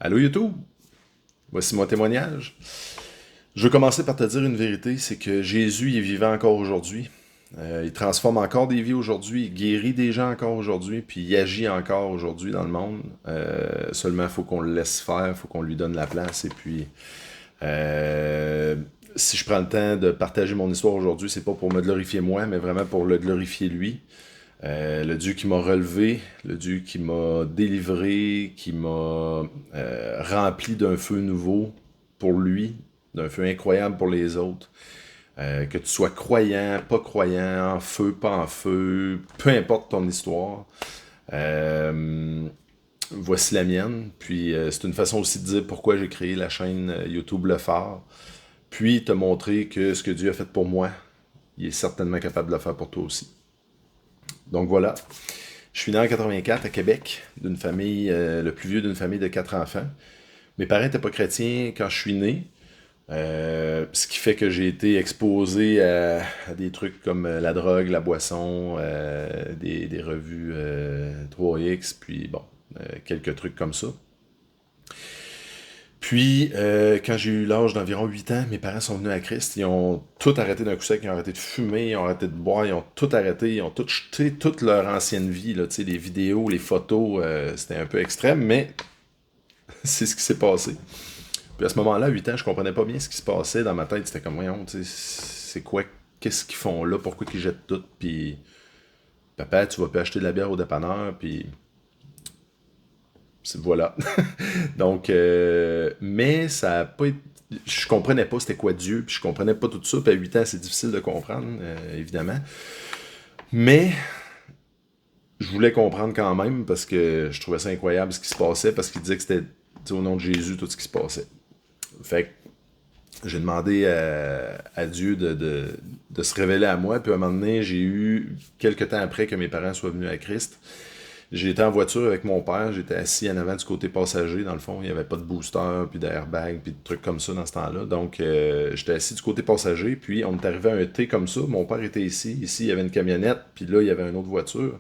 Allô YouTube, voici mon témoignage. Je veux commencer par te dire une vérité, c'est que Jésus il est vivant encore aujourd'hui. Il transforme encore des vies aujourd'hui, il guérit des gens encore aujourd'hui, puis il agit encore aujourd'hui dans le monde. Seulement, il faut qu'on le laisse faire, il faut qu'on lui donne la place. Et puis, euh, si je prends le temps de partager mon histoire aujourd'hui, c'est pas pour me glorifier moi, mais vraiment pour le glorifier lui. Le Dieu qui m'a relevé, le Dieu qui m'a délivré, qui m'a rempli d'un feu nouveau pour lui, d'un feu incroyable pour les autres. Que tu sois croyant, en feu, pas en feu, peu importe ton histoire. Euh, Voici la mienne. Puis c'est une façon aussi de dire pourquoi j'ai créé la chaîne YouTube Le Phare. Puis te montrer que ce que Dieu a fait pour moi, il est certainement capable de le faire pour toi aussi. Donc voilà. Je suis né en 84 à Québec, d'une famille, le plus vieux d'une famille de 4 enfants. Mes parents n'étaient pas chrétiens quand je suis né, ce qui fait que j'ai été exposé à des trucs comme la drogue, la boisson, des revues 3X, puis bon, quelques trucs comme ça. Puis, quand j'ai eu l'âge d'environ 8 ans, mes parents sont venus à Christ. Ils ont tout arrêté d'un coup sec. Ils ont arrêté de fumer, ils ont arrêté de boire, ils ont tout arrêté. Ils ont tout jeté toute leur ancienne vie. Là, les vidéos, les photos, c'était un peu extrême, mais c'est ce qui s'est passé. Puis à ce moment-là, à 8 ans, je comprenais pas bien ce qui se passait dans ma tête. C'était comme, voyons, c'est quoi, qu'est-ce qu'ils font là, pourquoi ils jettent tout, puis papa, tu vas plus acheter de la bière au dépanneur, puis voilà. Donc, mais ça a pas été. Je comprenais pas c'était quoi Dieu, puis je comprenais pas tout ça. Puis à 8 ans, c'est difficile de comprendre, évidemment. Mais je voulais comprendre quand même parce que je trouvais ça incroyable ce qui se passait, parce qu'il disait que c'était au nom de Jésus tout ce qui se passait. Fait que j'ai demandé à Dieu de se révéler à moi. Puis à un moment donné, j'ai eu, quelques temps après que mes parents soient venus à Christ, j'ai été en voiture avec mon père, j'étais assis en avant du côté passager, dans le fond, il n'y avait pas de booster, puis d'airbag, puis de trucs comme ça dans ce temps-là. Donc, j'étais assis du côté passager, puis on est arrivé à un T comme ça, mon père était ici il y avait une camionnette, puis là, il y avait une autre voiture.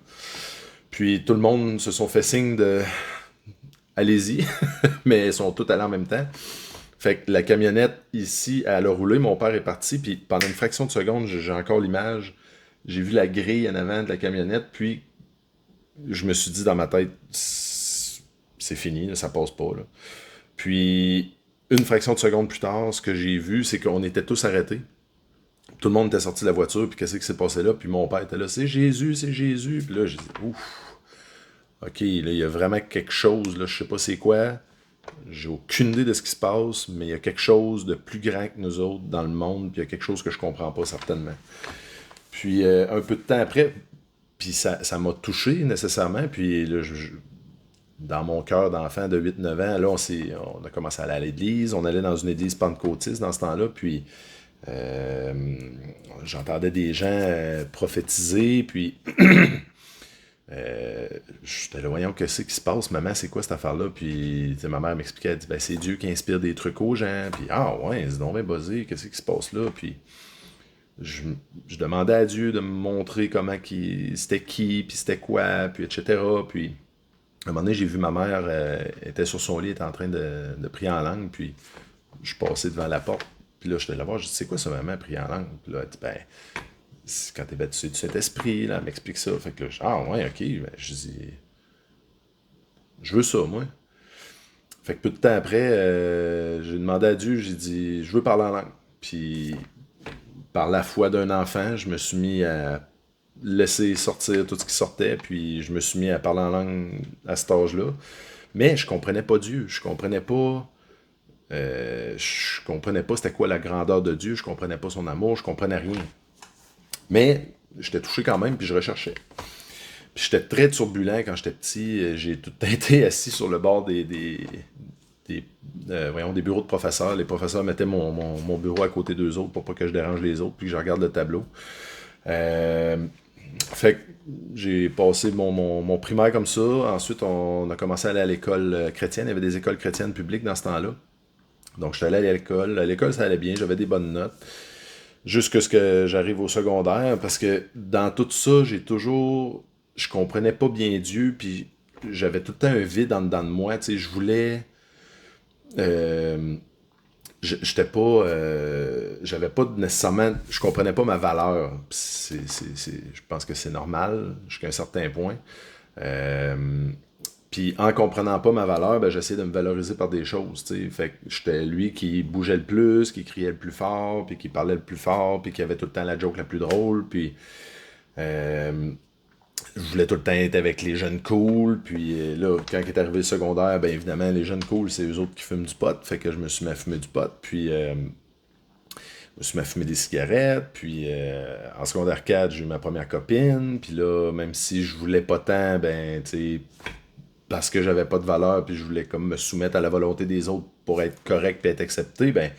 Puis tout le monde se sont fait signe de allez-y, mais ils sont tous allés en même temps. Fait que la camionnette ici, elle a roulé, mon père est parti, puis pendant une fraction de seconde, j'ai encore l'image, j'ai vu la grille en avant de la camionnette, puis je me suis dit dans ma tête, c'est fini, là, ça passe pas. Là. Puis, une fraction de seconde plus tard, ce que j'ai vu, c'est qu'on était tous arrêtés. Tout le monde était sorti de la voiture, puis qu'est-ce qui s'est passé là? Puis mon père était là, c'est Jésus, c'est Jésus. Puis là, j'ai dit, ouf, ok, là, il y a vraiment quelque chose, là, je sais pas c'est quoi. J'ai aucune idée de ce qui se passe, mais il y a quelque chose de plus grand que nous autres dans le monde, puis il y a quelque chose que je comprends pas certainement. Puis un peu de temps après, puis ça m'a touché nécessairement, puis là, dans mon cœur d'enfant de 8 9 ans, là, on a commencé à aller à l'église. On allait dans une église pentecôtiste dans ce temps-là. Puis, euh, j'entendais des gens prophétiser. Puis, j'étais là, voyons, qu'est-ce qui se passe, maman, c'est quoi cette affaire-là? Puis, ma mère m'expliquait, elle dit, ben, c'est Dieu qui inspire des trucs aux gens. Puis, ah ouais, c'est donc bien buzzé, qu'est-ce qui se passe là? Puis, je, je demandais à Dieu de me montrer comment c'était qui, puis c'était quoi, puis etc. Puis, à un moment donné, j'ai vu ma mère était sur son lit, était en train de prier en langue, puis je passais devant la porte, puis là, je suis allé la voir, je dis, c'est quoi ça, maman, prier en langue? Puis là, elle dit, ben, c'est quand t'es baptisé du Saint-Esprit, là, elle m'explique ça. Fait que là, ah ouais, ok, ben, je dis, je veux ça, moi. Fait que peu de temps après, j'ai demandé à Dieu, j'ai dit, je veux parler en langue. Puis, par la foi d'un enfant, je me suis mis à laisser sortir tout ce qui sortait, puis je me suis mis à parler en langue à cet âge-là. Mais je comprenais pas Dieu, je comprenais pas c'était quoi la grandeur de Dieu, je comprenais pas son amour, je comprenais rien. Mais j'étais touché quand même, puis je recherchais. Puis j'étais très turbulent quand j'étais petit, j'ai tout été assis sur le bord des, voyons, des bureaux de professeurs. Les professeurs mettaient mon bureau à côté d'eux autres pour pas que je dérange les autres, puis que je regarde le tableau. Euh, Fait que j'ai passé mon primaire comme ça. Ensuite, on a commencé à aller à l'école chrétienne. Il y avait des écoles chrétiennes publiques dans ce temps-là. Donc, j'étais allé à l'école. À l'école, ça allait bien. J'avais des bonnes notes. Jusqu'à ce que j'arrive au secondaire. Parce que dans tout ça, j'ai toujours. Je comprenais pas bien Dieu. Puis j'avais tout le temps un vide en dedans de moi. Tu sais, je voulais. euh, j'étais pas, j'avais pas nécessairement, je comprenais pas ma valeur. Je pense que c'est normal jusqu'à un certain point. Euh, Puis en comprenant pas ma valeur, ben, j'essayais de me valoriser par des choses, tu sais. Fait que j'étais lui qui bougeait le plus, qui criait le plus fort, puis qui parlait le plus fort, puis qui avait tout le temps la joke la plus drôle, puis euh, je voulais tout le temps être avec les jeunes cool, puis là, quand est arrivé le secondaire, ben évidemment, les jeunes cool, c'est eux autres qui fument du pot, fait que je me suis mis à fumer du pot, puis je me suis mis à fumer des cigarettes, puis en secondaire 4, j'ai eu ma première copine, puis là, même si je voulais pas tant, ben, tu sais, parce que j'avais pas de valeur, puis je voulais comme me soumettre à la volonté des autres pour être correct et être accepté, ben,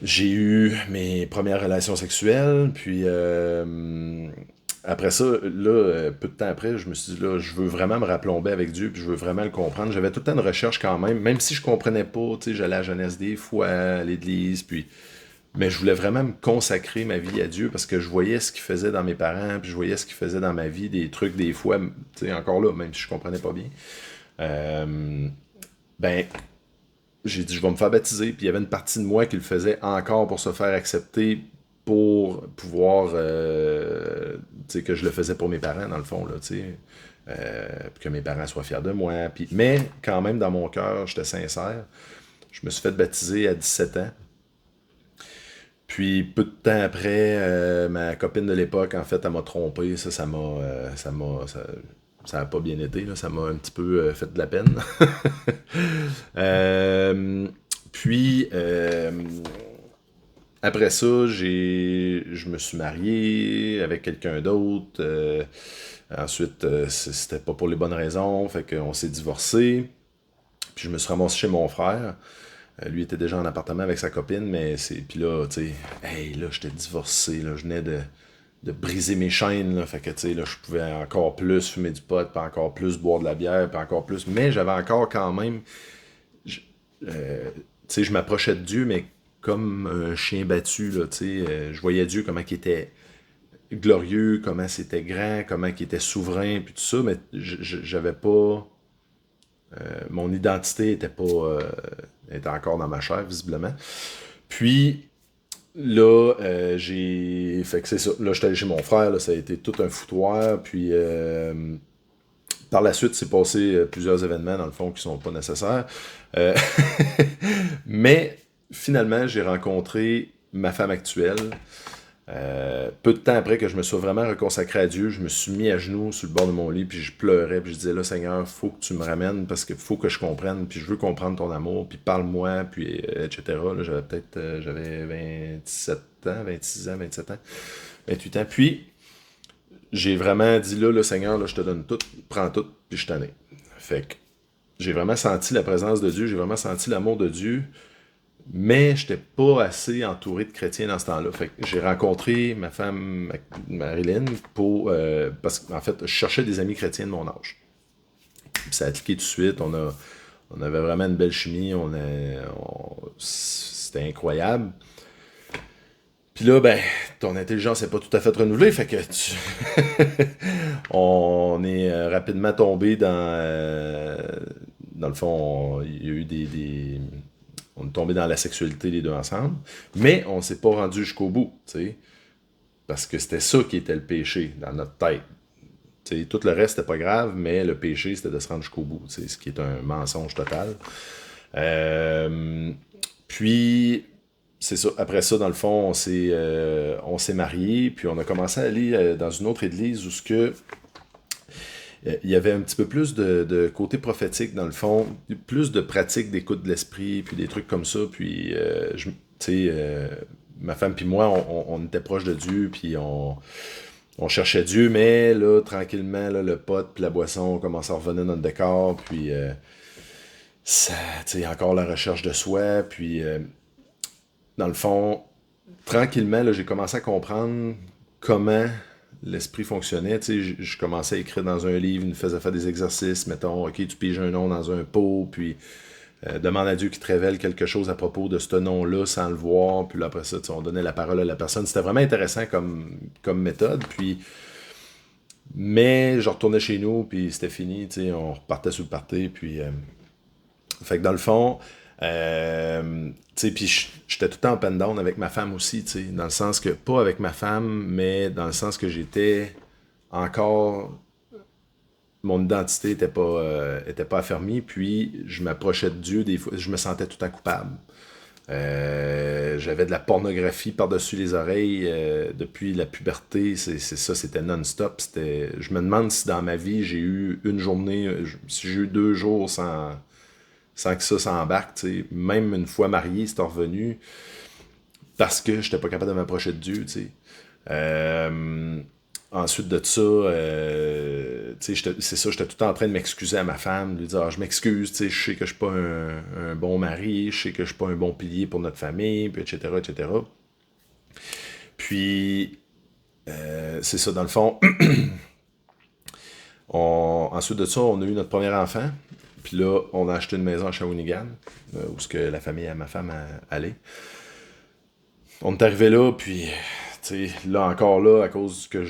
j'ai eu mes premières relations sexuelles, puis après ça, là, peu de temps après, je me suis dit, là, je veux vraiment me raplomber avec Dieu, puis je veux vraiment le comprendre. J'avais tout le temps de recherche quand même si je comprenais pas, tu sais, j'allais à la jeunesse des fois, à l'église, puis... Mais je voulais vraiment me consacrer ma vie à Dieu, parce que je voyais ce qu'il faisait dans mes parents, puis je voyais ce qu'il faisait dans ma vie, des trucs, des fois, tu sais, encore là, même si je comprenais pas bien. Euh, ben, j'ai dit, je vais me faire baptiser. Puis il y avait une partie de moi qui le faisait encore pour se faire accepter, pour pouvoir, tu sais, que je le faisais pour mes parents, dans le fond, là, tu sais. Puis que mes parents soient fiers de moi. Puis, mais quand même, dans mon cœur, j'étais sincère. Je me suis fait baptiser à 17 ans. Puis peu de temps après, ma copine de l'époque, en fait, elle m'a trompé. Ça a pas bien été, là. Ça m'a un petit peu fait de la peine. Euh, puis après ça, je me suis marié avec quelqu'un d'autre. Ensuite, c'était pas pour les bonnes raisons, fait qu'on s'est divorcé. Puis je me suis ramassé chez mon frère. Lui était déjà en appartement avec sa copine, mais c'est. Puis là, tu sais, hey, là, j'étais divorcé, là, je venais de briser mes chaînes, là, fait que, tu sais, là, je pouvais encore plus fumer du pot, puis encore plus boire de la bière, puis encore plus. Mais j'avais encore quand même. je- tu sais, je m'approchais de Dieu, mais comme un chien battu, là, tu sais, je voyais Dieu comment il était glorieux, comment c'était grand, comment il était souverain, puis tout ça, mais j'avais pas. Mon identité était encore dans ma chair, visiblement. Puis, là, fait que c'est ça. Là, j'étais allé chez mon frère, là, ça a été tout un foutoir. Puis, par la suite, c'est passé plusieurs événements, dans le fond, qui sont pas nécessaires. Euh, Mais, finalement, j'ai rencontré ma femme actuelle. Peu de temps après que je me sois vraiment reconsacré à Dieu, je me suis mis à genoux sur le bord de mon lit, puis je pleurais, puis je disais, là, Seigneur, faut que tu me ramènes, parce qu'il faut que je comprenne, puis je veux comprendre ton amour, puis parle-moi, puis etc. Là, j'avais 27 ans, 26 ans, 27 ans, 28 ans. Puis, j'ai vraiment dit, là, Seigneur, là, je te donne tout, prends tout, puis je t'en ai. Fait que j'ai vraiment senti la présence de Dieu, j'ai vraiment senti l'amour de Dieu, mais j'étais pas assez entouré de chrétiens dans ce temps-là. Fait que j'ai rencontré ma femme Marilyn parce qu'en fait, je cherchais des amis chrétiens de mon âge. Puis ça a cliqué tout de suite. On avait vraiment une belle chimie. C'était incroyable. Puis là, ben, ton intelligence n'est pas tout à fait renouvelée, fait que on est rapidement tombé dans le fond, il y a eu on est tombé dans la sexualité les deux ensemble, mais on s'est pas rendu jusqu'au bout, tu sais, parce que c'était ça qui était le péché dans notre tête. Tu sais, tout le reste c'était pas grave, mais le péché c'était de se rendre jusqu'au bout, tu sais, ce qui est un mensonge total. Euh, Puis c'est ça. Après ça, dans le fond, on s'est mariés, puis on a commencé à aller dans une autre église où ce que il y avait un petit peu plus de côté prophétique dans le fond, plus de pratique d'écoute de l'esprit, puis des trucs comme ça. Puis, tu sais, ma femme puis moi, on était proches de Dieu, puis on cherchait Dieu, mais là, tranquillement, là, le pot puis la boisson commençaient à revenir dans le décor, puis ça, tu sais, encore la recherche de soi, puis dans le fond, tranquillement, là, j'ai commencé à comprendre comment l'esprit fonctionnait. Tu sais, je commençais à écrire dans un livre, il nous faisait faire des exercices, mettons, ok, tu piges un nom dans un pot, puis demande à Dieu qu'il te révèle quelque chose à propos de ce nom-là sans le voir, puis là, après ça, tu sais, on donnait la parole à la personne. C'était vraiment intéressant comme méthode, puis mais je retournais chez nous, puis c'était fini, tu sais, on repartait sur le party, puis fait que dans le fond, Tu sais, puis j'étais tout le temps up and down avec ma femme aussi, tu sais, dans le sens que, pas avec ma femme, mais dans le sens que j'étais encore, mon identité était pas affermie, puis je m'approchais de Dieu, des fois, je me sentais tout le temps coupable. J'avais de la pornographie par-dessus les oreilles depuis la puberté, c'est ça, c'était non-stop. Je me demande si dans ma vie j'ai eu une journée, si j'ai eu 2 jours sans que ça s'embarque. T'sais. Même une fois marié, c'est revenu parce que j'étais pas capable de m'approcher de Dieu. T'sais. Euh, Ensuite de ça, c'est ça, j'étais tout le temps en train de m'excuser à ma femme, de lui dire je m'excuse, je sais que je suis pas un bon mari, je sais que je suis pas un bon pilier pour notre famille, puis etc., etc. Puis, c'est ça, dans le fond, ensuite de ça, on a eu notre premier enfant, puis là, on a acheté une maison à Shawinigan, où ce que la famille à ma femme allait. On est arrivé là, puis là encore là, à cause que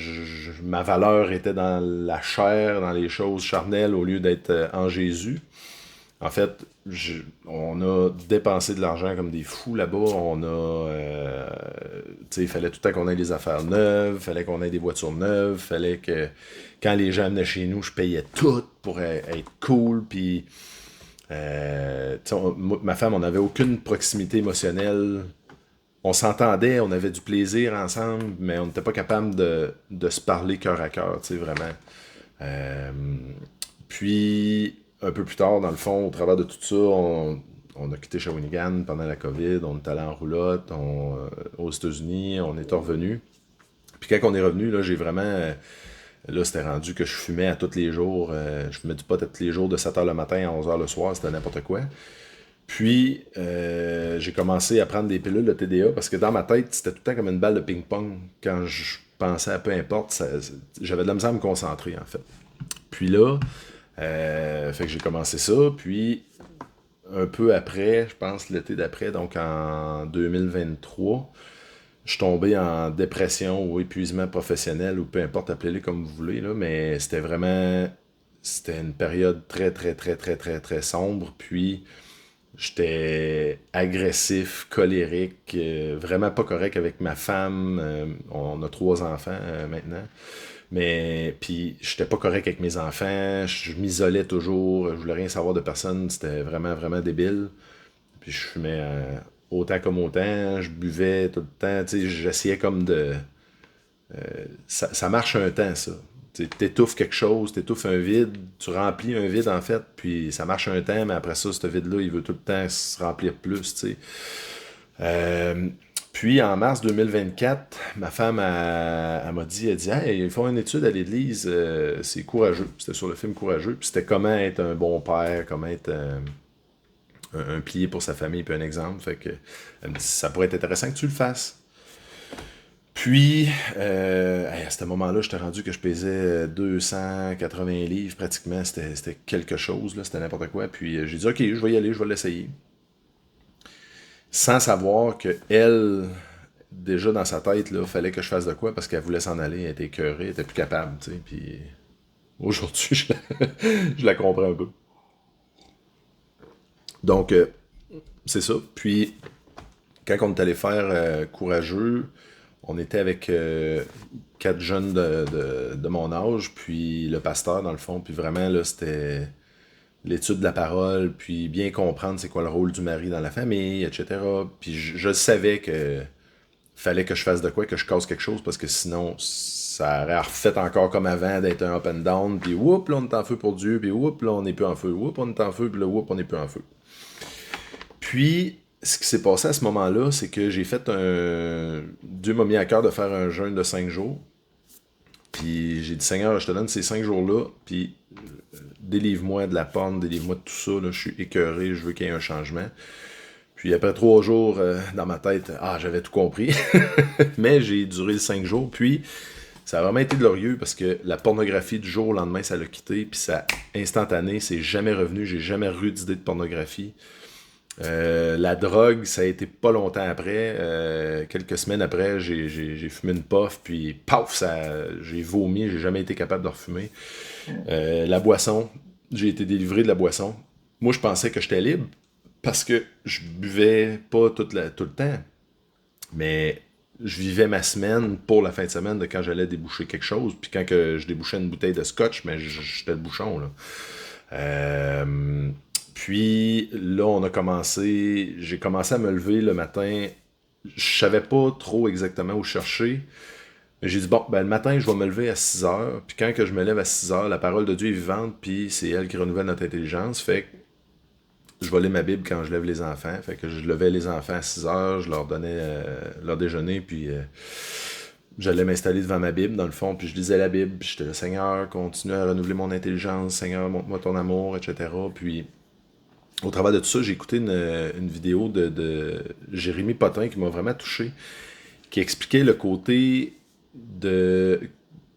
ma valeur était dans la chair, dans les choses charnelles, au lieu d'être en Jésus. En fait, on a dépensé de l'argent comme des fous là-bas. Il fallait tout le temps qu'on ait des affaires neuves, fallait qu'on ait des voitures neuves, fallait que quand les gens venaient chez nous, je payais tout pour être cool. Puis, ma femme, on n'avait aucune proximité émotionnelle. On s'entendait, on avait du plaisir ensemble, mais on n'était pas capable de se parler cœur à cœur, tu sais, vraiment. Euh, Puis, un peu plus tard, dans le fond, au travers de tout ça, on a quitté Shawinigan pendant la COVID, on est allé en roulotte aux États-Unis, on est revenu. Puis quand on est revenu, là, j'ai vraiment... là, c'était rendu que je fumais à tous les jours. Je fumais du pot à tous les jours de 7h le matin à 11h le soir, c'était n'importe quoi. Puis, j'ai commencé à prendre des pilules de TDA parce que dans ma tête, c'était tout le temps comme une balle de ping-pong. Quand je pensais à peu importe, j'avais de la misère à me concentrer, en fait. Puis là, fait que j'ai commencé ça. Puis, un peu après, je pense l'été d'après, donc en 2023, je suis tombé en dépression ou épuisement professionnel ou peu importe, appelez-le comme vous voulez, là, mais c'était vraiment... C'était une période très, très, très, très, très, très sombre. Puis, j'étais agressif, colérique, vraiment pas correct avec ma femme. On a 3 enfants maintenant. Mais puis j'étais pas correct avec mes enfants, je m'isolais toujours, je voulais rien savoir de personne, c'était vraiment vraiment débile. Puis je fumais autant comme autant, je buvais tout le temps, tu sais, j'essayais comme de ça marche un temps ça. T'étouffes quelque chose, t'étouffes un vide, tu remplis un vide en fait, puis ça marche un temps, mais après ça, ce vide-là, il veut tout le temps se remplir plus, tu sais. Euh, Puis en mars 2024, ma femme elle m'a dit, elle dit, hey, ils font une étude à l'église, c'est courageux. C'était sur le film Courageux, puis c'était comment être un bon père, comment être un pilier pour sa famille, puis un exemple. Fait que elle me dit, ça pourrait être intéressant que tu le fasses. Puis, à ce moment-là, j'étais rendu que je pesais 280 livres pratiquement. C'était quelque chose, là, c'était n'importe quoi. Puis j'ai dit, OK, je vais y aller, je vais l'essayer. Sans savoir que elle, déjà dans sa tête, il fallait que je fasse de quoi parce qu'elle voulait s'en aller, elle était écœurée, elle était plus capable, tu sais. Puis aujourd'hui, je la comprends un peu. Donc, c'est ça. Puis, quand on est allé faire Courageux, on était avec 4 jeunes de mon âge, puis le pasteur, dans le fond, puis vraiment, là, c'était l'étude de la parole, puis bien comprendre c'est quoi le rôle du mari dans la famille, etc. Puis je savais que fallait que je fasse de quoi, que je casse quelque chose, parce que sinon, ça aurait refait encore comme avant d'être un up and down, puis whoop, là, on est en feu pour Dieu, puis whoop, là, on n'est plus en feu, whoop, on est en feu, puis là, whoop, on n'est plus en feu. Puis, ce qui s'est passé à ce moment-là, c'est que j'ai fait un... Dieu m'a mis à cœur de faire un jeûne de 5 jours. Puis j'ai dit, Seigneur, je te donne ces 5 jours-là, puis délivre-moi de la porne, délivre-moi de tout ça, là, je suis écœuré, je veux qu'il y ait un changement. Puis après 3 jours, dans ma tête, j'avais tout compris. Mais j'ai duré 5 jours, puis ça a vraiment été glorieux parce que la pornographie du jour au lendemain, ça l'a quitté, puis ça instantané, c'est jamais revenu, j'ai jamais eu d'idée de pornographie. La drogue, ça a été pas longtemps après. Quelques semaines après, j'ai fumé une puff, puis paf, j'ai vomi, j'ai jamais été capable de refumer. La boisson, j'ai été délivré de la boisson. Moi, je pensais que j'étais libre, parce que je buvais pas tout le temps, mais je vivais ma semaine pour la fin de semaine de quand j'allais déboucher quelque chose. Puis quand que je débouchais une bouteille de scotch, mais j'étais le bouchon, là. Euh, Puis là, j'ai commencé à me lever le matin. Je savais pas trop exactement où chercher. J'ai dit, bon, ben, le matin, je vais me lever à 6 heures. Puis quand que je me lève à 6 heures, la parole de Dieu est vivante, puis c'est elle qui renouvelle notre intelligence. Fait que je vais lire ma Bible quand je lève les enfants. Fait que je levais les enfants à 6 heures, je leur donnais leur déjeuner, puis j'allais m'installer devant ma Bible, dans le fond, puis je lisais la Bible, puis j'étais là, Seigneur, continue à renouveler mon intelligence, Seigneur, montre-moi ton amour, etc. Puis au travers de tout ça, j'ai écouté une vidéo de Jérémy Potin qui m'a vraiment touché, qui expliquait le côté de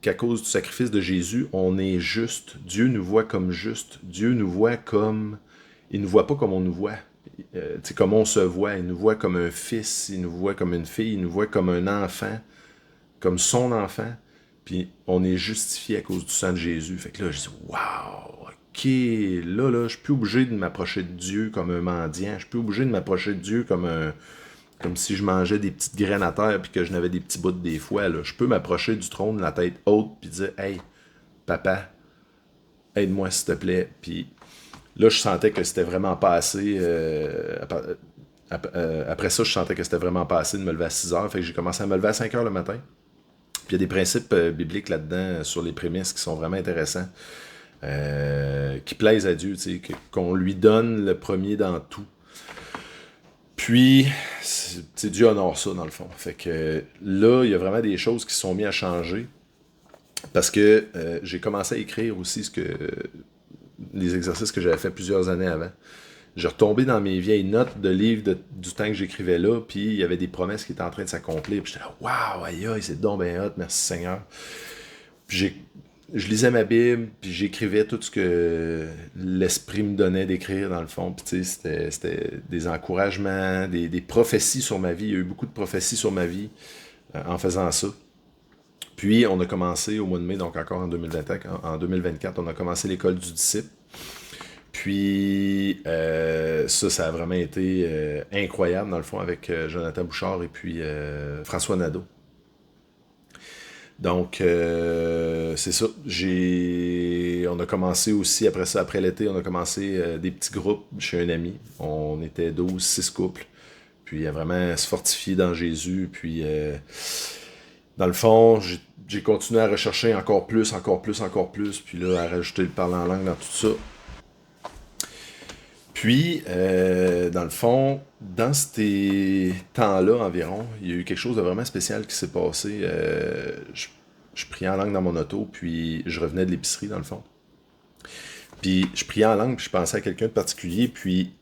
qu'à cause du sacrifice de Jésus, on est juste. Dieu nous voit comme juste. Dieu nous voit comme... Il nous voit pas comme on nous voit. Comme on se voit. Il nous voit comme un fils, il nous voit comme une fille, il nous voit comme un enfant, comme son enfant. Puis on est justifié à cause du sang de Jésus. Fait que là, je dis, waouh, ok, là, je suis plus obligé de m'approcher de Dieu comme un mendiant. Je suis plus obligé de m'approcher de Dieu comme si je mangeais des petites graines à terre puis que je n'avais des petits bouts des fois. Là. Je peux m'approcher du trône, la tête haute, puis dire, hey, papa, aide-moi s'il te plaît. Puis là, je sentais que c'était vraiment pas assez. Après ça, je sentais que c'était vraiment pas assez de me lever à 6 heures. Fait que j'ai commencé à me lever à 5 heures le matin. Puis il y a des principes bibliques là-dedans sur les prémices qui sont vraiment intéressants. Qui plaisent à Dieu, qu'on lui donne le premier dans tout. Puis, Dieu honore ça, dans le fond. Fait que là, il y a vraiment des choses qui se sont mises à changer. Parce que j'ai commencé à écrire aussi les exercices que j'avais fait plusieurs années avant. J'ai retombé dans mes vieilles notes de livres du temps que j'écrivais là, puis il y avait des promesses qui étaient en train de s'accomplir. Puis j'étais là, waouh, aïe, aïe, c'est donc ben hot, merci Seigneur. Puis je lisais ma Bible, puis j'écrivais tout ce que l'Esprit me donnait d'écrire, dans le fond. Puis tu sais, c'était des encouragements, des prophéties sur ma vie. Il y a eu beaucoup de prophéties sur ma vie en faisant ça. Puis on a commencé au mois de mai, donc encore en 2024, on a commencé l'école du disciple. Puis ça a vraiment été incroyable, dans le fond, avec Jonathan Bouchard et puis François Nadeau. Donc, c'est ça. On a commencé aussi, après ça, après l'été, on a commencé des petits groupes chez un ami. On était 12-6 couples. Puis, à vraiment se fortifier dans Jésus. Puis, dans le fond, j'ai continué à rechercher encore plus. Puis là, à rajouter le parler en langue dans tout ça. Puis, dans le fond, dans ces temps-là environ, il y a eu quelque chose de vraiment spécial qui s'est passé. Je priais en langue dans mon auto, puis je revenais de l'épicerie, dans le fond. Puis je priais en langue, puis je pensais à quelqu'un de particulier, puis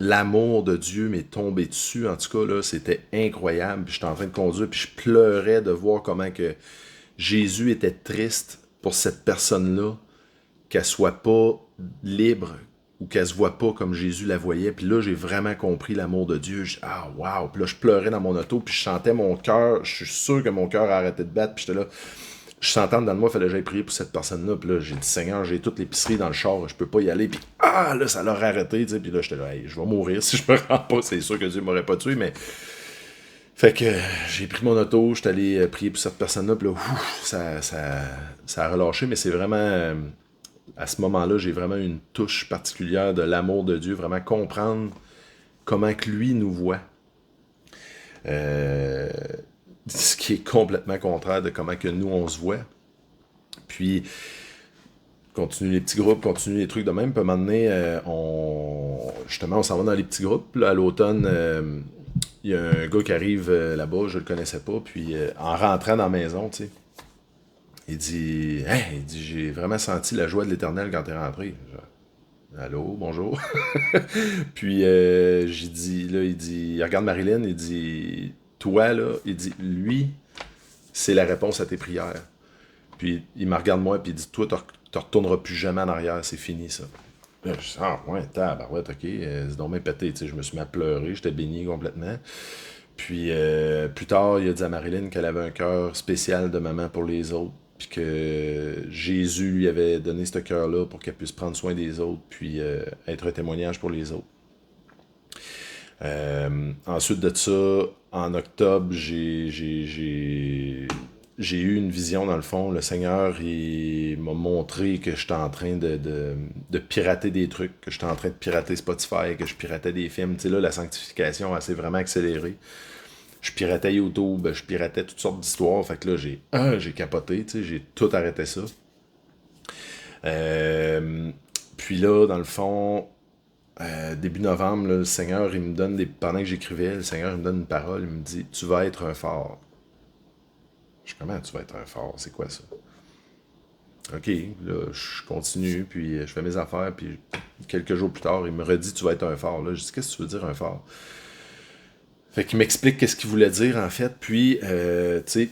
l'amour de Dieu m'est tombé dessus. En tout cas, là, c'était incroyable. Puis j'étais en train de conduire, puis je pleurais de voir comment que Jésus était triste pour cette personne-là, qu'elle soit pas libre, ou qu'elle se voit pas comme Jésus la voyait. Puis là, j'ai vraiment compris l'amour de Dieu. Ah, wow! Puis là, je pleurais dans mon auto, puis je sentais mon cœur. Je suis sûr que mon cœur a arrêté de battre. Puis j'étais là, je sentais dans moi, il fallait que j'aille prier pour cette personne-là. Puis là, j'ai dit, Seigneur, j'ai toute l'épicerie dans le char, je peux pas y aller. Puis là, ça l'a arrêté. Puis là, j'étais là, hey, je vais mourir si je me rends pas. C'est sûr que Dieu m'aurait pas tué, mais. Fait que j'ai pris mon auto, j'étais allé prier pour cette personne-là. Puis là, ça a relâché, mais c'est vraiment. À ce moment-là, j'ai vraiment une touche particulière de l'amour de Dieu, vraiment comprendre comment que lui nous voit. Ce qui est complètement contraire de comment que nous, on se voit. Puis, continue les petits groupes, continue les trucs de même. Puis à un moment donné, justement, on s'en va dans les petits groupes. Là, à l'automne, il y a un gars qui arrive là-bas, je le connaissais pas. Puis, en rentrant dans la maison, tu sais, il dit, j'ai vraiment senti la joie de l'Éternel quand t'es rentré. Allô, bonjour. Puis j'ai dit, là, il regarde Marilyn, il dit, toi, là, il dit, lui, c'est la réponse à tes prières. Puis il me regarde moi, puis il dit, toi, tu retourneras plus jamais en arrière, c'est fini, ça. Là, je dis, ah, ouais, tabarouette, ok, c'est donc bien pété, tu sais, je me suis mis à pleurer, j'étais béni complètement. Puis plus tard, il a dit à Marilyn qu'elle avait un cœur spécial de maman pour les autres. puis que Jésus lui avait donné ce cœur-là pour qu'elle puisse prendre soin des autres, puis être un témoignage pour les autres. Ensuite de ça, en octobre, j'ai eu une vision dans le fond. Le Seigneur il m'a montré que j'étais en train de pirater des trucs, que j'étais en train de pirater Spotify, que je piratais des films. Tu sais, là, la sanctification elle s'est vraiment accélérée. Je piratais YouTube, je piratais toutes sortes d'histoires. Fait que là, j'ai capoté, tu sais, j'ai tout arrêté ça. Puis là, dans le fond, début novembre, là, le Seigneur, il me donne pendant que j'écrivais, le Seigneur il me donne une parole, il me dit tu vas être un phare. Je suis comment tu vas être un phare, c'est quoi ça? Ok, là, je continue, puis je fais mes affaires, puis quelques jours plus tard, il me redit tu vas être un phare. Là, je dis qu'est-ce que tu veux dire un phare? Fait qu'il m'explique qu'est-ce qu'il voulait dire en fait, puis tu sais,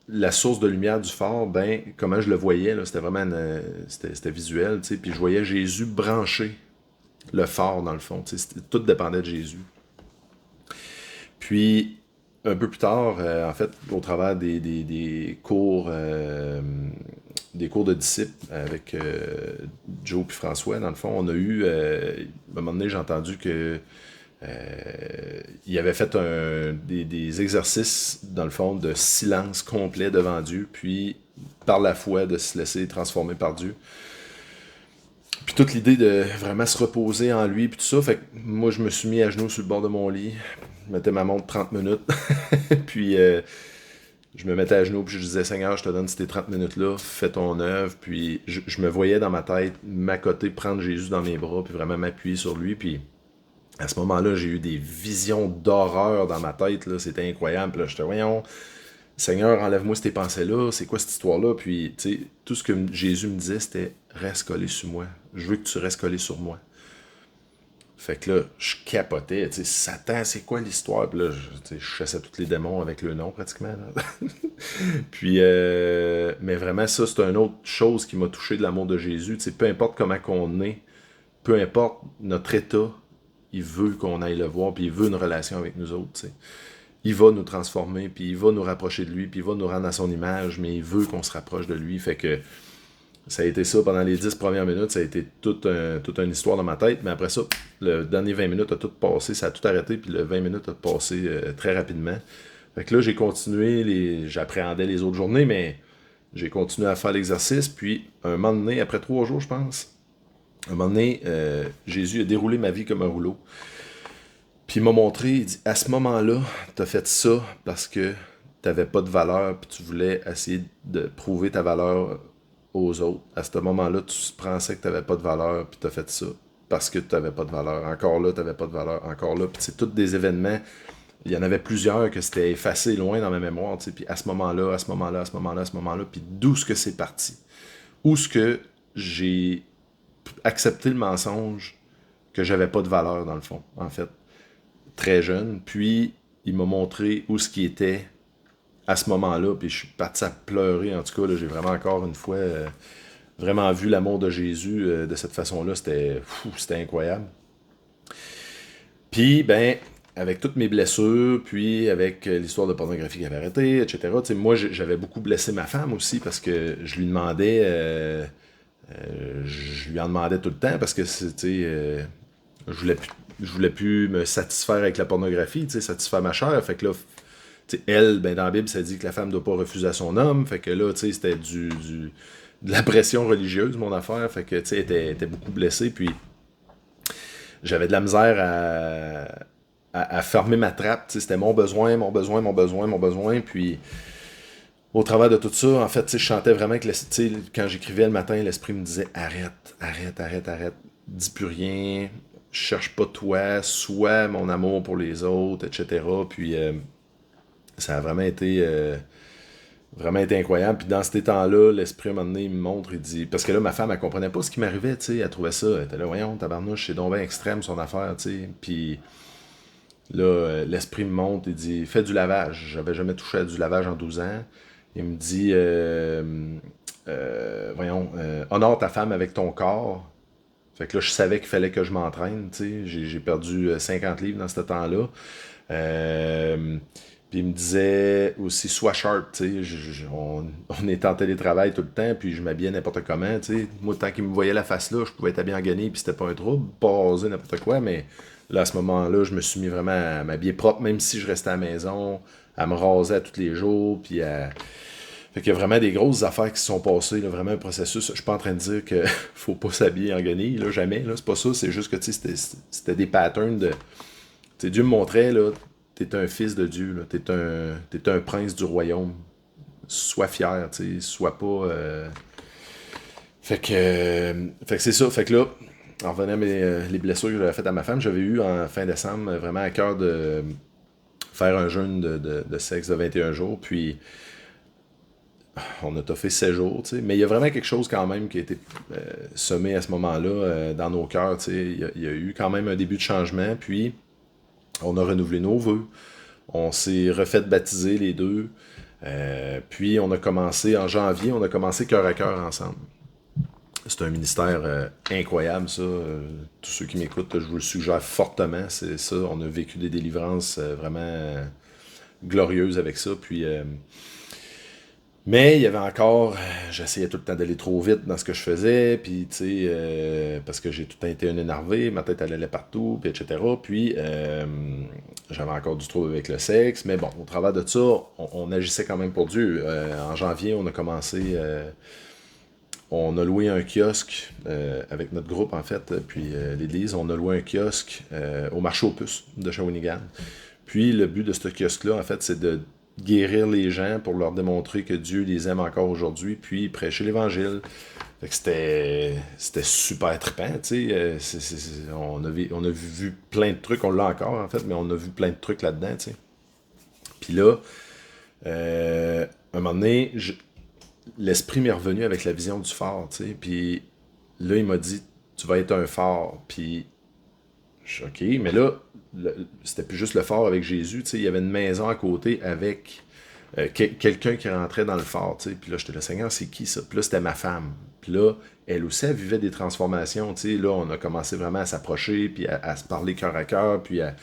la source de lumière du phare, ben, comment je le voyais, là, c'était vraiment c'était visuel, tu sais, puis je voyais Jésus brancher le phare dans le fond, tu sais, tout dépendait de Jésus. Puis, un peu plus tard, en fait, au travers des cours de disciples avec Joe et François, dans le fond, on a eu, à un moment donné, j'ai entendu que il avait fait des exercices, dans le fond, de silence complet devant Dieu, puis par la foi de se laisser transformer par Dieu. Puis toute l'idée de vraiment se reposer en lui, puis tout ça, fait que moi je me suis mis à genoux sur le bord de mon lit, je mettais ma montre 30 minutes, puis je me mettais à genoux, puis je disais Seigneur, je te donne ces 30 minutes-là, fais ton œuvre, puis je me voyais dans ma tête m'accoter, prendre Jésus dans mes bras, puis vraiment m'appuyer sur lui, puis à ce moment-là, j'ai eu des visions d'horreur dans ma tête, là, c'était incroyable, puis là, j'étais, voyons, Seigneur, enlève-moi ces pensées-là, c'est quoi cette histoire-là? Puis, tu sais, tout ce que Jésus me disait, c'était reste collé sur moi. Je veux que tu restes collé sur moi. Fait que là, je capotais, tu sais, Satan, c'est quoi l'histoire? Puis là, je chassais tous les démons avec le nom pratiquement. Là. Puis, mais vraiment, ça, c'est une autre chose qui m'a touché de l'amour de Jésus. Tu sais, peu importe comment qu'on est, peu importe notre état, il veut qu'on aille le voir, puis il veut une relation avec nous autres, tu sais. Il va nous transformer, puis il va nous rapprocher de lui, puis il va nous rendre à son image, mais il veut qu'on se rapproche de lui. Fait que ça a été ça pendant les 10 premières minutes, ça a été toute une histoire dans ma tête, mais après ça, le dernier 20 minutes a tout passé, ça a tout arrêté, puis le 20 minutes a passé très rapidement. Fait que là, j'ai continué, j'appréhendais les autres journées, mais j'ai continué à faire l'exercice, puis un moment donné, après 3 jours, je pense, un moment donné, Jésus a déroulé ma vie comme un rouleau. Puis il m'a montré, il dit, à ce moment-là, t'as fait ça parce que t'avais pas de valeur, puis tu voulais essayer de prouver ta valeur aux autres. À ce moment-là, tu pensais que t'avais pas de valeur, puis t'as fait ça parce que t'avais pas de valeur. Encore là, t'avais pas de valeur. Encore là, puis c'est tous des événements. Il y en avait plusieurs que c'était effacé loin dans ma mémoire, tu sais. Puis à ce moment-là, à ce moment-là, à ce moment-là, à ce moment-là, puis d'où ce que c'est parti. Où ce que j'ai accepté le mensonge que j'avais pas de valeur, dans le fond, en fait très jeune, puis il m'a montré où ce qui était à ce moment-là, puis je suis parti à pleurer, en tout cas, là, j'ai vraiment encore une fois vraiment vu l'amour de Jésus de cette façon-là, c'était incroyable. Puis, ben, avec toutes mes blessures, puis avec l'histoire de pornographie qui avait arrêté, etc., tu sais, moi, j'avais beaucoup blessé ma femme aussi, parce que je lui demandais, je lui en demandais tout le temps, parce que, c'était, je voulais plus me satisfaire avec la pornographie, tu sais, satisfaire ma chair. Fait que là, tu sais, elle, ben dans la Bible, ça dit que la femme ne doit pas refuser à son homme. Fait que là, tu sais, c'était de la pression religieuse, mon affaire. Fait que, tu sais, elle était beaucoup blessée. Puis, j'avais de la misère à fermer ma trappe. Tu sais, c'était mon besoin, mon besoin, mon besoin, mon besoin. Puis, au travers de tout ça, en fait, tu sais, je chantais vraiment que, tu sais, quand j'écrivais le matin, l'esprit me disait arrête, arrête, arrête, arrête, dis plus rien, je cherche pas toi, sois mon amour pour les autres, etc. Puis ça a vraiment été incroyable. Puis dans ces temps-là, l'esprit à un moment donné, il me montre, il dit. Parce que là, ma femme, elle comprenait pas ce qui m'arrivait, tu sais. Elle trouvait ça. Elle était là, voyons, tabarnouche, c'est donc bien extrême son affaire, tu sais. Puis là, l'esprit me montre, il dit fais du lavage. J'avais jamais touché à du lavage en 12 ans. Il me dit voyons, honore ta femme avec ton corps. Fait que là, je savais qu'il fallait que je m'entraîne, tu sais. J'ai perdu 50 livres dans ce temps-là. Puis Puis il me disait aussi, sois sharp, tu sais. On est en télétravail tout le temps, puis je m'habillais n'importe comment, tu sais. Moi, tant qu'il me voyait la face là, je pouvais être habillé en guenille, puis c'était pas un trouble, pas oser n'importe quoi, mais là, à ce moment-là, je me suis mis vraiment à m'habiller propre, même si je restais à la maison, à me raser à tous les jours, puis à. Fait qu'il y a vraiment des grosses affaires qui se sont passées, là, vraiment un processus. Je suis pas en train de dire que faut pas s'habiller en guenille, là, jamais, là, c'est pas ça, c'est juste que, tu sais, c'était des patterns de. Tu sais, Dieu me montrait, là, t'es un fils de Dieu, là, t'es un prince du royaume. Sois fier, tu sais, sois pas. Fait que c'est ça, fait que là, en revenant à les blessures que j'avais faites à ma femme, j'avais eu en fin décembre vraiment à cœur de faire un jeûne de sexe de 21 jours, puis on a toffé 7 jours, tu sais. Mais il y a vraiment quelque chose quand même qui a été semé à ce moment-là dans nos cœurs, tu sais. Il y a eu quand même un début de changement, puis on a renouvelé nos vœux. On s'est refait baptiser les deux. Puis on a commencé, en janvier, on a commencé cœur à cœur ensemble. C'est un ministère incroyable, ça. Tous ceux qui m'écoutent, je vous le suggère fortement. C'est ça, on a vécu des délivrances vraiment glorieuses avec ça. Puis mais il y avait encore, j'essayais tout le temps d'aller trop vite dans ce que je faisais, puis tu sais, parce que j'ai tout le temps été un énervé, ma tête elle allait partout, puis etc. Puis j'avais encore du trouble avec le sexe, mais bon, au travers de ça, on agissait quand même pour Dieu. En janvier, on a commencé, on a loué un kiosque avec notre groupe en fait, puis l'église, on a loué un kiosque au marché aux puces de Shawinigan. Puis le but de ce kiosque-là, en fait, c'est de guérir les gens pour leur démontrer que Dieu les aime encore aujourd'hui, puis prêcher l'Évangile. Fait que c'était super trippant, tu sais. On a vu plein de trucs, on l'a encore en fait, mais on a vu plein de trucs là-dedans, tu sais. Puis là, un moment donné, l'esprit m'est revenu avec la vision du phare, tu sais. Puis là, il m'a dit, tu vas être un phare. Puis je suis OK, mais là, c'était plus juste le phare avec Jésus, tu sais, il y avait une maison à côté avec quelqu'un qui rentrait dans le phare, tu sais, puis là, j'étais là, Seigneur, c'est qui ça? Puis là, c'était ma femme. Puis là, elle aussi, elle vivait des transformations, tu sais, là, on a commencé vraiment à s'approcher, puis à se parler cœur à cœur, puis à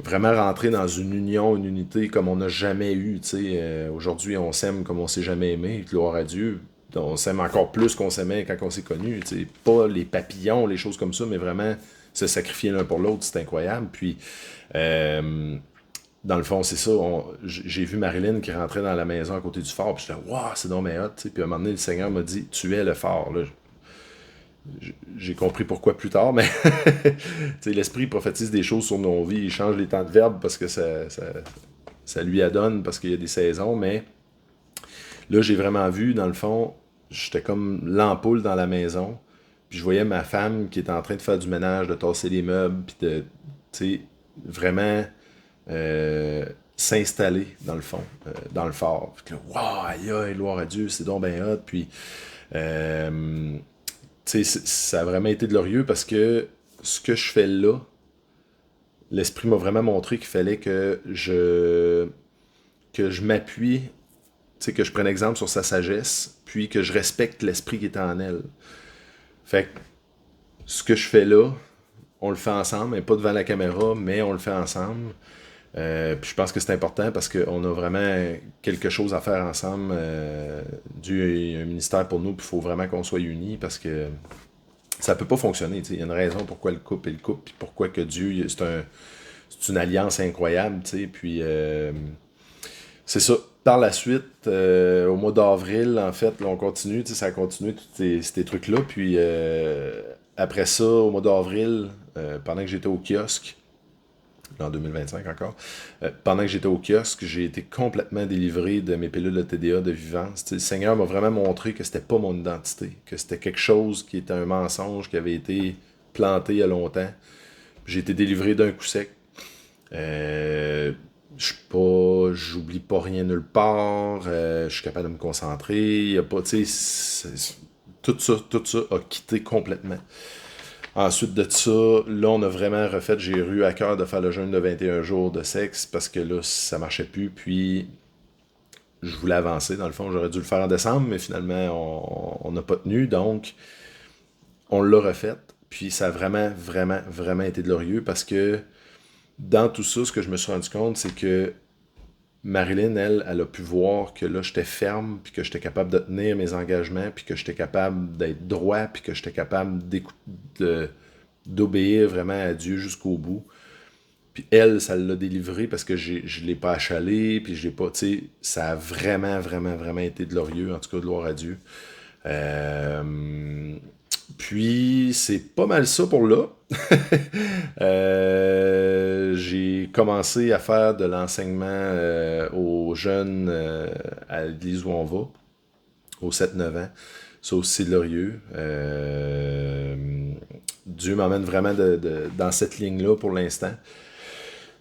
vraiment rentrer dans une union, une unité comme on n'a jamais eu, tu sais. Aujourd'hui, on s'aime comme on s'est jamais aimé, gloire à Dieu. On s'aime encore plus qu'on s'aimait quand on s'est connus, tu sais. Pas les papillons, les choses comme ça, mais vraiment se sacrifier l'un pour l'autre, c'est incroyable. Puis, dans le fond, c'est ça. J'ai vu Marilyn qui rentrait dans la maison à côté du phare, puis j'étais, waouh, c'est donc bien hot, tu sais. Puis à un moment donné, le Seigneur m'a dit, tu es le phare, là. J'ai compris pourquoi plus tard, mais l'Esprit prophétise des choses sur nos vies, il change les temps de verbe parce que ça lui adonne, parce qu'il y a des saisons, mais là, j'ai vraiment vu, dans le fond, j'étais comme l'ampoule dans la maison, puis je voyais ma femme qui était en train de faire du ménage, de tasser les meubles, puis de, tu sais, vraiment s'installer, dans le fond, dans le phare. Puis là, waouh, aïe, aïe, gloire à Dieu, c'est donc bien hot, puis... ça a vraiment été glorieux parce que ce que je fais là, l'Esprit m'a vraiment montré qu'il fallait que je m'appuie, que je prenne exemple sur sa sagesse, puis que je respecte l'Esprit qui est en elle. Fait que ce que je fais là, on le fait ensemble, mais pas devant la caméra, mais on le fait ensemble. Puis je pense que c'est important parce qu'on a vraiment quelque chose à faire ensemble. Dieu a un ministère pour nous, puis il faut vraiment qu'on soit unis parce que ça peut pas fonctionner. Il y a une raison pourquoi le couple est le couple, puis pourquoi que Dieu, c'est une alliance incroyable. Puis c'est ça. Par la suite, au mois d'avril, en fait, là, on continue, ça a continué tous ces trucs-là. Puis après ça, au mois d'avril, pendant que j'étais au kiosque, en 2025 encore. Pendant que j'étais au kiosque, j'ai été complètement délivré de mes pilules de TDA de vivance. Le Seigneur m'a vraiment montré que c'était pas mon identité, que c'était quelque chose qui était un mensonge qui avait été planté il y a longtemps. J'ai été délivré d'un coup sec. J'oublie pas rien nulle part. Je suis capable de me concentrer. Y a pas, tout ça a quitté complètement. Ensuite de ça, là, on a vraiment refait, j'ai eu à cœur de faire le jeûne de 21 jours de sexe parce que là, ça marchait plus. Puis, je voulais avancer. Dans le fond, j'aurais dû le faire en décembre, mais finalement, on n'a pas tenu. Donc, on l'a refait. Puis, ça a vraiment, vraiment, vraiment été glorieux parce que dans tout ça, ce que je me suis rendu compte, c'est que Marilyn, elle a pu voir que là, j'étais ferme, puis que j'étais capable de tenir mes engagements, puis que j'étais capable d'être droit, puis que j'étais capable d'obéir vraiment à Dieu jusqu'au bout. Puis elle, ça l'a délivré parce que je l'ai pas achalé, puis je l'ai pas, tu sais, ça a vraiment, vraiment, vraiment été glorieux, en tout cas, gloire à Dieu. Euh, Puis, c'est pas mal ça pour là. J'ai commencé à faire de l'enseignement aux jeunes à l'église où on va, aux 7-9 ans. Ça aussi, glorieux. Dieu m'emmène vraiment dans cette ligne-là pour l'instant.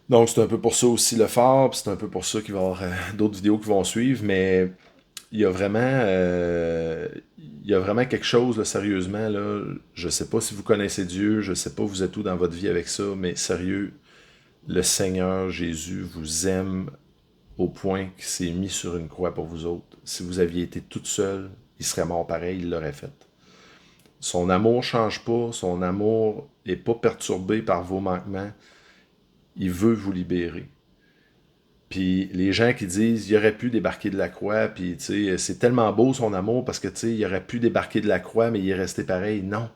Donc, c'est un peu pour ça aussi le phare, puis c'est un peu pour ça qu'il va y avoir d'autres vidéos qui vont suivre, mais il y a vraiment quelque chose, là, sérieusement, là, je sais pas si vous connaissez Dieu, je sais pas vous êtes où dans votre vie avec ça, mais sérieux, le Seigneur Jésus vous aime au point qu'il s'est mis sur une croix pour vous autres. Si vous aviez été toute seule, il serait mort pareil, il l'aurait fait. Son amour change pas, son amour est pas perturbé par vos manquements, il veut vous libérer. Puis les gens qui disent il aurait pu débarquer de la croix, puis tu sais, c'est tellement beau son amour parce que tu sais, il aurait pu débarquer de la croix, mais il est resté pareil. Non.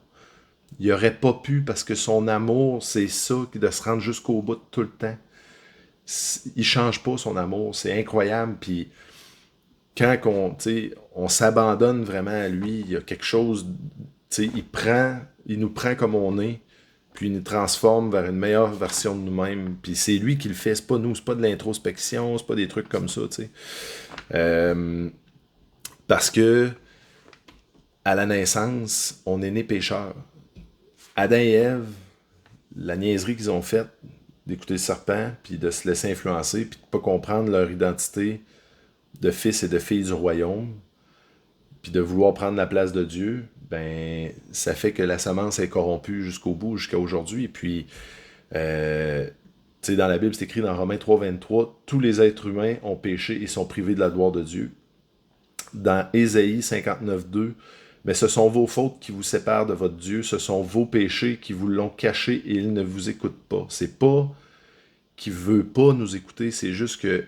Il aurait pas pu parce que son amour, c'est ça, de se rendre jusqu'au bout tout le temps. Il change pas son amour, c'est incroyable. Puis quand on s'abandonne vraiment à lui, il y a quelque chose, tu sais, il nous prend comme on est, puis il nous transforme vers une meilleure version de nous-mêmes. Puis c'est lui qui le fait, c'est pas nous, c'est pas de l'introspection, c'est pas des trucs comme ça, tu sais. Parce que à la naissance, on est né pécheur. Adam et Ève, la niaiserie qu'ils ont faite, d'écouter le serpent, puis de se laisser influencer, puis de pas comprendre leur identité de fils et de filles du royaume, puis de vouloir prendre la place de Dieu, ben ça fait que la semence est corrompue jusqu'au bout, jusqu'à aujourd'hui. Puis, tu sais, dans la Bible, c'est écrit dans Romains 3,23, tous les êtres humains ont péché et sont privés de la gloire de Dieu. Dans Ésaïe 59,2, mais ce sont vos fautes qui vous séparent de votre Dieu, ce sont vos péchés qui vous l'ont caché et il ne vous écoute pas. C'est pas qu'il veut pas nous écouter, c'est juste que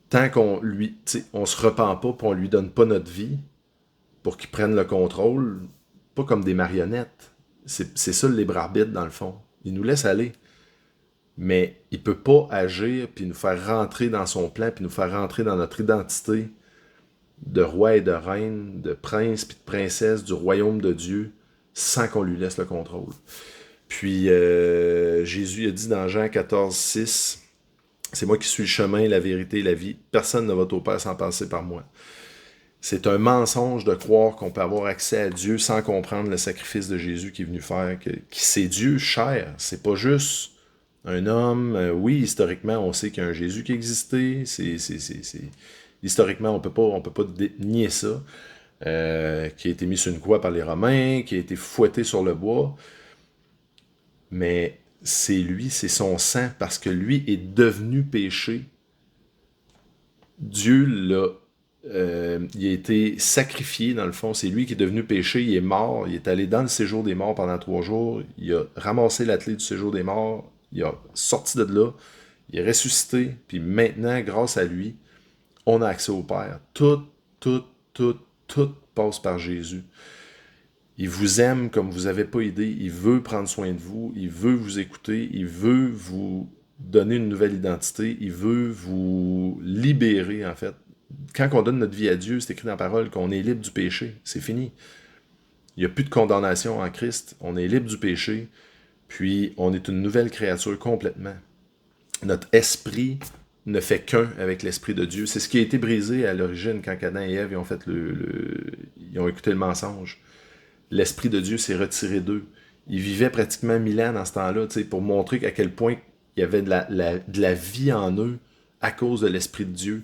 tant qu'on lui, on se repent pas, puis on lui donne pas notre vie pour qu'il prenne le contrôle, pas comme des marionnettes. C'est ça le libre arbitre dans le fond. Il nous laisse aller, mais il peut pas agir puis nous faire rentrer dans son plan puis nous faire rentrer dans notre identité de roi et de reine, de prince puis de princesse du royaume de Dieu sans qu'on lui laisse le contrôle. Puis Jésus a dit dans Jean 14,6, c'est moi qui suis le chemin, la vérité et la vie. Personne ne va au Père sans passer par moi. C'est un mensonge de croire qu'on peut avoir accès à Dieu sans comprendre le sacrifice de Jésus qui est venu faire, qui c'est Dieu cher. C'est pas juste un homme. Oui, historiquement, on sait qu'il y a un Jésus qui existait. Historiquement, on peut pas nier ça. Qui a été mis sur une croix par les Romains, qui a été fouetté sur le bois. Mais c'est lui, c'est son sang, parce que lui est devenu péché. Dieu l'a il a été sacrifié, dans le fond. C'est lui qui est devenu péché. Il est mort. Il est allé dans le séjour des morts pendant 3 jours. Il a ramassé la clé du séjour des morts. Il a sorti de là. Il est ressuscité. Puis maintenant, grâce à lui, on a accès au Père. Tout, tout, tout, tout passe par Jésus. Il vous aime comme vous n'avez pas idée. Il veut prendre soin de vous. Il veut vous écouter. Il veut vous donner une nouvelle identité. Il veut vous libérer, en fait. Quand on donne notre vie à Dieu, c'est écrit dans la parole qu'on est libre du péché. C'est fini. Il n'y a plus de condamnation en Christ. On est libre du péché. Puis on est une nouvelle créature complètement. Notre esprit ne fait qu'un avec l'esprit de Dieu. C'est ce qui a été brisé à l'origine quand Adam et Ève ils ont fait ils ont écouté le mensonge. L'esprit de Dieu s'est retiré d'eux. Ils vivaient pratiquement 1000 ans dans ce temps-là, pour montrer à quel point il y avait de la vie en eux à cause de l'esprit de Dieu.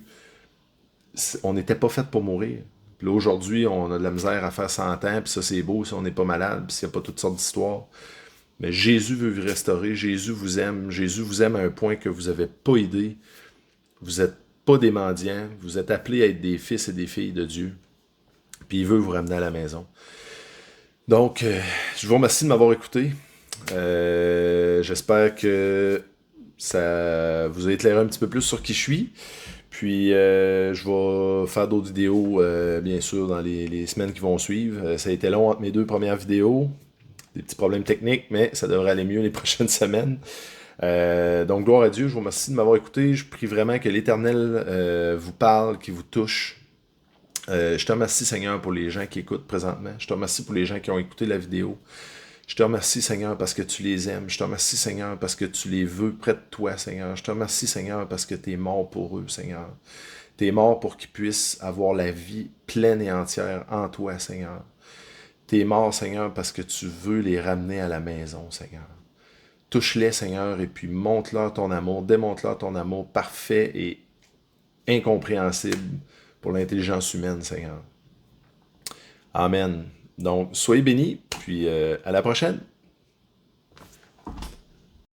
On n'était pas fait pour mourir. Puis là, aujourd'hui, on a de la misère à faire 100 ans, puis ça, c'est beau, si on n'est pas malade, puis s'il n'y a pas toutes sortes d'histoires. Mais Jésus veut vous restaurer, Jésus vous aime à un point que vous n'avez pas idée. Vous n'êtes pas des mendiants, vous êtes appelés à être des fils et des filles de Dieu. Puis il veut vous ramener à la maison. Donc, je vous remercie de m'avoir écouté. J'espère que ça vous a éclairé un petit peu plus sur qui je suis. Puis, je vais faire d'autres vidéos, bien sûr, dans les semaines qui vont suivre. Ça a été long entre mes deux premières vidéos. Des petits problèmes techniques, mais ça devrait aller mieux les prochaines semaines. Donc, gloire à Dieu, je vous remercie de m'avoir écouté. Je prie vraiment que l'Éternel vous parle, qu'il vous touche. Je te remercie, Seigneur, pour les gens qui écoutent présentement. Je te remercie pour les gens qui ont écouté la vidéo. Je te remercie, Seigneur, parce que tu les aimes. Je te remercie, Seigneur, parce que tu les veux près de toi, Seigneur. Je te remercie, Seigneur, parce que tu es mort pour eux, Seigneur. Tu es mort pour qu'ils puissent avoir la vie pleine et entière en toi, Seigneur. Tu es mort, Seigneur, parce que tu veux les ramener à la maison, Seigneur. Touche-les, Seigneur, et puis montre-leur ton amour, démontre-leur ton amour parfait et incompréhensible pour l'intelligence humaine, Seigneur. Amen. Donc, soyez bénis, puis à la prochaine.